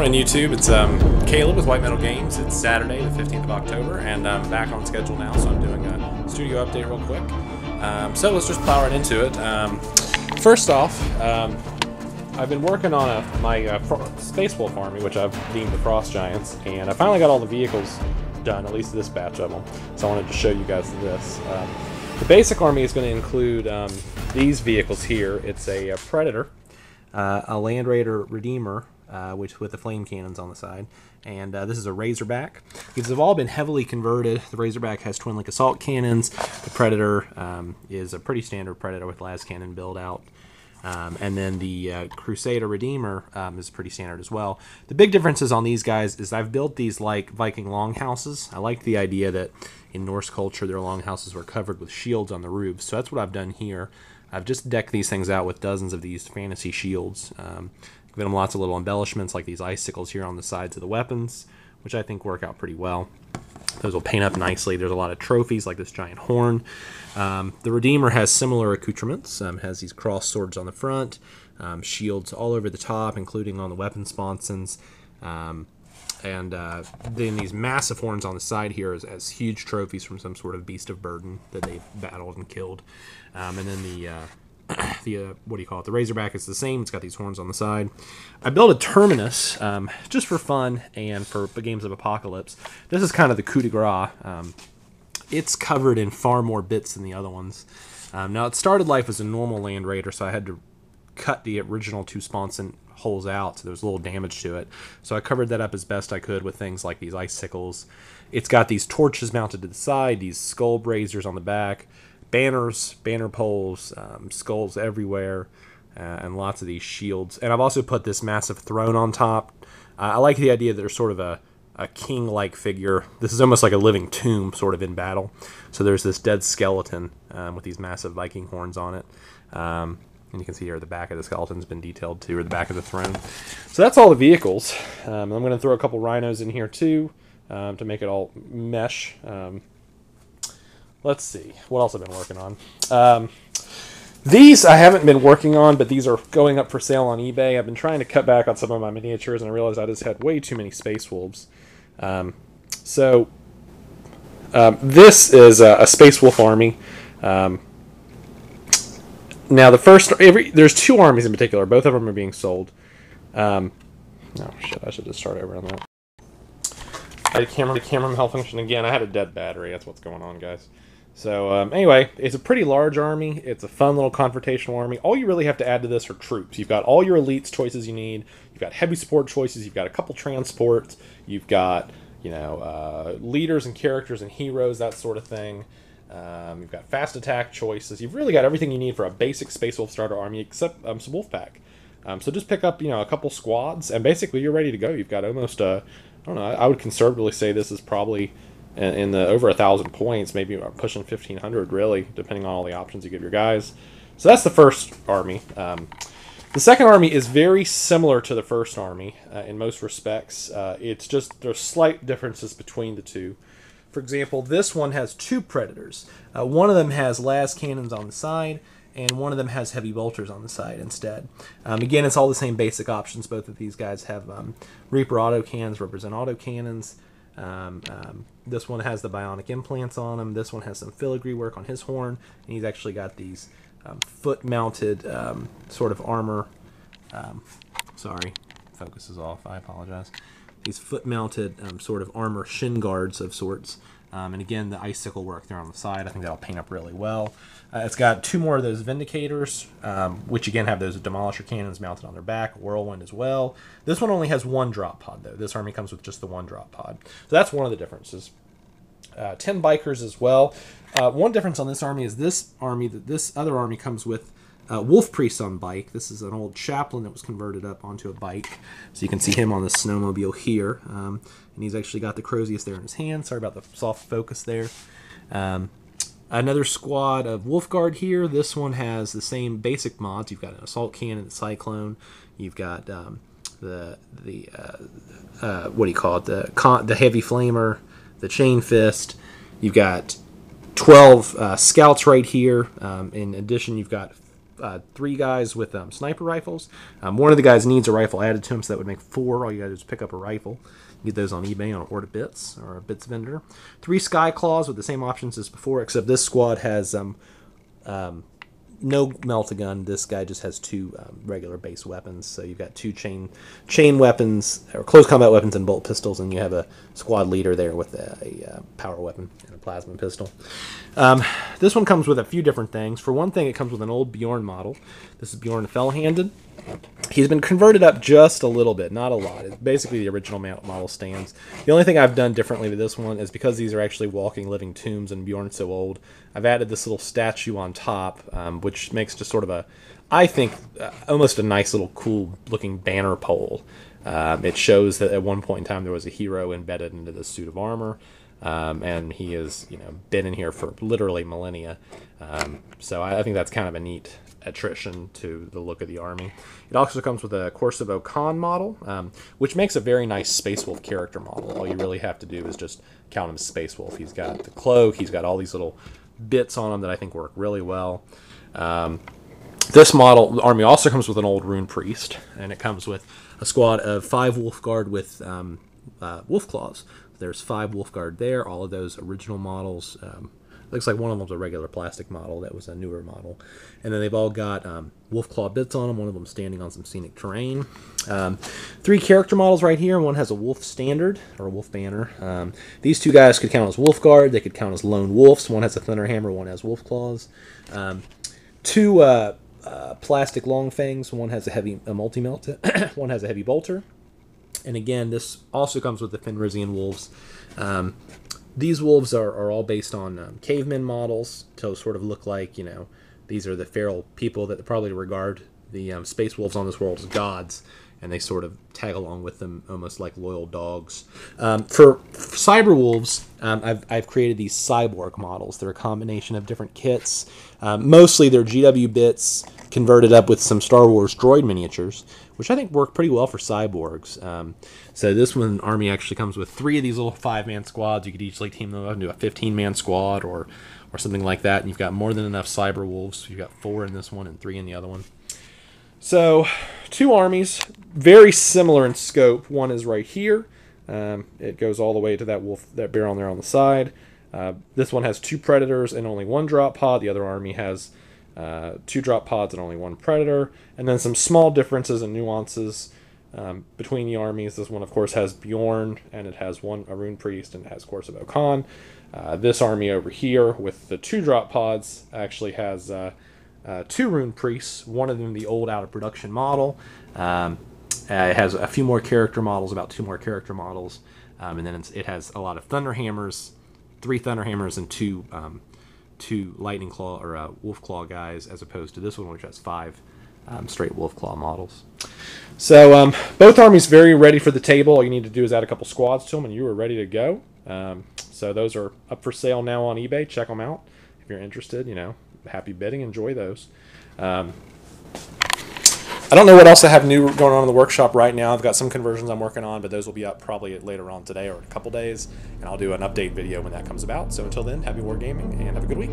morning, YouTube. It's Caleb with White Metal Games. It's Saturday, the 15th of October, and I'm back on schedule now, so I'm doing a studio update real quick. So let's just plow right into it. First off, I've been working on my Space Wolf army, which I've deemed the Frost Giants, and I finally got all the vehicles done, at least this batch of them, so I wanted to show you guys this. The basic army is going to include these vehicles here. It's a Predator, a Land Raider Redeemer, which with the flame cannons on the side, and this is a Razorback. These have all been heavily converted. The Razorback has twin-link assault cannons. The Predator is a pretty standard Predator with las cannon build out. And then the Crusader Redeemer is pretty standard as well. The big differences on these guys is I've built these like Viking longhouses. I like the idea that in Norse culture their longhouses were covered with shields on the roofs. So that's what I've done here. I've just decked these things out with dozens of these fantasy shields. Given them lots of little embellishments like these icicles here on the sides of the weapons, which I think work out pretty well. Those will paint up nicely. There's a lot of trophies like this giant horn. The Redeemer has similar accoutrements. Has these cross swords on the front, shields all over the top, including on the weapon sponsons. And then these massive horns on the side here as huge trophies from some sort of beast of burden that they've battled and killed. And then the what do you call it? The Razorback is the same. It's got these horns on the side. I built a Terminus just for fun and for games of Apocalypse. This is kind of the coup de grace. It's covered in far more bits than the other ones. Now, it started life as a normal Land Raider, so I had to cut the original two sponson holes out, so there was a little damage to it. So I covered that up as best I could with things like these icicles. It's got these torches mounted to the side, these skull braziers on the back, banners, banner poles, skulls everywhere, and lots of these shields. And I've also put this massive throne on top. I like the idea that there's sort of a king-like figure. This is almost like a living tomb sort of in battle. So there's this dead skeleton with these massive Viking horns on it. And you can see here the back of the skeleton's been detailed too, or the back of the throne. So that's all the vehicles. I'm going to throw a couple rhinos in here too to make it all mesh. Let's see, what else I've been working on. These I haven't been working on, but these are going up for sale on eBay. I've been trying to cut back on some of my miniatures, and I realized I just had way too many Space Wolves. This is a Space Wolf army. Now, there's two armies in particular. Both of them are being sold. Oh, shit, I should just start over on that. The camera malfunction again. I had a dead battery. That's what's going on, guys. So, anyway, it's a pretty large army. It's a fun little confrontational army. All you really have to add to this are troops. You've got all your elites choices you need. You've got heavy support choices. You've got a couple transports. You've got, you know, leaders and characters and heroes, that sort of thing. You've got fast attack choices. You've really got everything you need for a basic Space Wolf starter army except some Wolfpack. So just pick up, you know, a couple squads, and basically you're ready to go. You've got almost I don't know, I would conservatively say this is probably in the over 1,000 points, maybe pushing 1,500 really, depending on all the options you give your guys. So that's the first army. The second army is very similar to the first army in most respects. It's just there's slight differences between the two. For example, this one has two Predators. One of them has las cannons on the side, and one of them has heavy bolters on the side instead. Again, it's all the same basic options. Both of these guys have Reaper autocannons, represent autocannons. This one has the bionic implants on him. This one has some filigree work on his horn, and he's actually got these foot-mounted sort of armor. Sorry, focus is off. I apologize. These foot-mounted sort of armor shin guards of sorts. And again, the icicle work there on the side, I think that'll paint up really well. It's got two more of those Vindicators, which again have those Demolisher cannons mounted on their back, Whirlwind as well. This one only has one drop pod, though. This army comes with just the one drop pod. So that's one of the differences. 10 Bikers as well. One difference on this army is this other army comes with Wolf Priest on bike. This is an old chaplain that was converted up onto a bike. So you can see him on the snowmobile here. And he's actually got the Crozius there in his hand. Sorry about the soft focus there. Another squad of Wolf Guard here. This one has the same basic mods. You've got an Assault Cannon, the Cyclone. You've got what do you call it? The Heavy Flamer, the Chain Fist. You've got 12 Scouts right here. In addition, you've got 3 guys with sniper rifles. One of the guys needs a rifle added to him, so that would make 4. All you gotta do is pick up a rifle. You get those on eBay on Order Bits or a Bits vendor. 3 Sky Claws with the same options as before, except this squad has no melt-a-gun. This guy just has 2 regular base weapons. So you've got 2 chain weapons, or close combat weapons and bolt pistols, and you have a squad leader there with a power weapon and a plasma pistol. This one comes with a few different things. For one thing, it comes with an old Bjorn model. This is Bjorn Fell-Handed. He's been converted up just a little bit, not a lot. It's basically the original model stands. The only thing I've done differently with this one is because these are actually walking, living tombs and Bjorn's so old, I've added this little statue on top, which makes just sort of a, I think, almost a nice little cool-looking banner pole. It shows that at one point in time there was a hero embedded into this suit of armor, and he has, been in here for literally millennia. So I think that's kind of a neat attrition to the look of the army. It also comes with a Korsavo Khan model, which makes a very nice Space Wolf character model. All you really have to do is just count him as Space Wolf. He's got the cloak, he's got all these little bits on him that I think work really well. This model army also comes with an old Rune Priest, and it comes with a squad of 5 Wolf Guard with Wolf Claws. There's 5 Wolf Guard there, all of those original models. Looks like one of them's a regular plastic model. That was a newer model. And then they've all got wolf claw bits on them. One of them standing on some scenic terrain. 3 character models right here. One has a wolf standard, or a wolf banner. These 2 guys could count as wolf guard. They could count as lone wolves. One has a thunderhammer, one has wolf claws. 2 plastic long fangs. One has a multi-melt. One has a heavy bolter. And again, this also comes with the Fenrisian wolves. These wolves are all based on cavemen models to sort of look like, these are the feral people that probably regard the space wolves on this world as gods, and they sort of tag along with them almost like loyal dogs. For cyber wolves, I've created these cyborg models. They're a combination of different kits. Mostly they're GW bits converted up with some Star Wars droid miniatures, which I think work pretty well for cyborgs. So this one army actually comes with 3 of these little 5-man squads. You could easily team them up into a 15-man squad or something like that, and you've got more than enough cyber wolves. You've got 4 in this one and 3 in the other one. So 2 armies, very similar in scope. One is right here. It goes all the way to that bear on there on the side. This one has 2 predators and only 1 drop pod. The other army has 2 drop pods and only 1 predator, and then some small differences and nuances between the armies. This one, of course, has Bjorn, and it has a Rune Priest, and it has Korsavo Khan. This army over here with the 2 drop pods actually has 2 Rune Priests, one of them the old out of production model. It has a few more character models, about 2 more character models, and then it has a lot of Thunderhammers, 3 Thunderhammers and 2 Lightning Claw or Wolf Claw guys, as opposed to this one, which has 5 straight Wolf Claw models. So both armies very ready for the table. All you need to do is add a couple squads to them, and you are ready to go. So those are up for sale now on eBay. Check them out if you're interested. Happy bidding. Enjoy those. I don't know what else I have new going on in the workshop right now. I've got some conversions I'm working on, but those will be up probably later on today or in a couple days, and I'll do an update video when that comes about. So until then, happy wargaming and have a good week.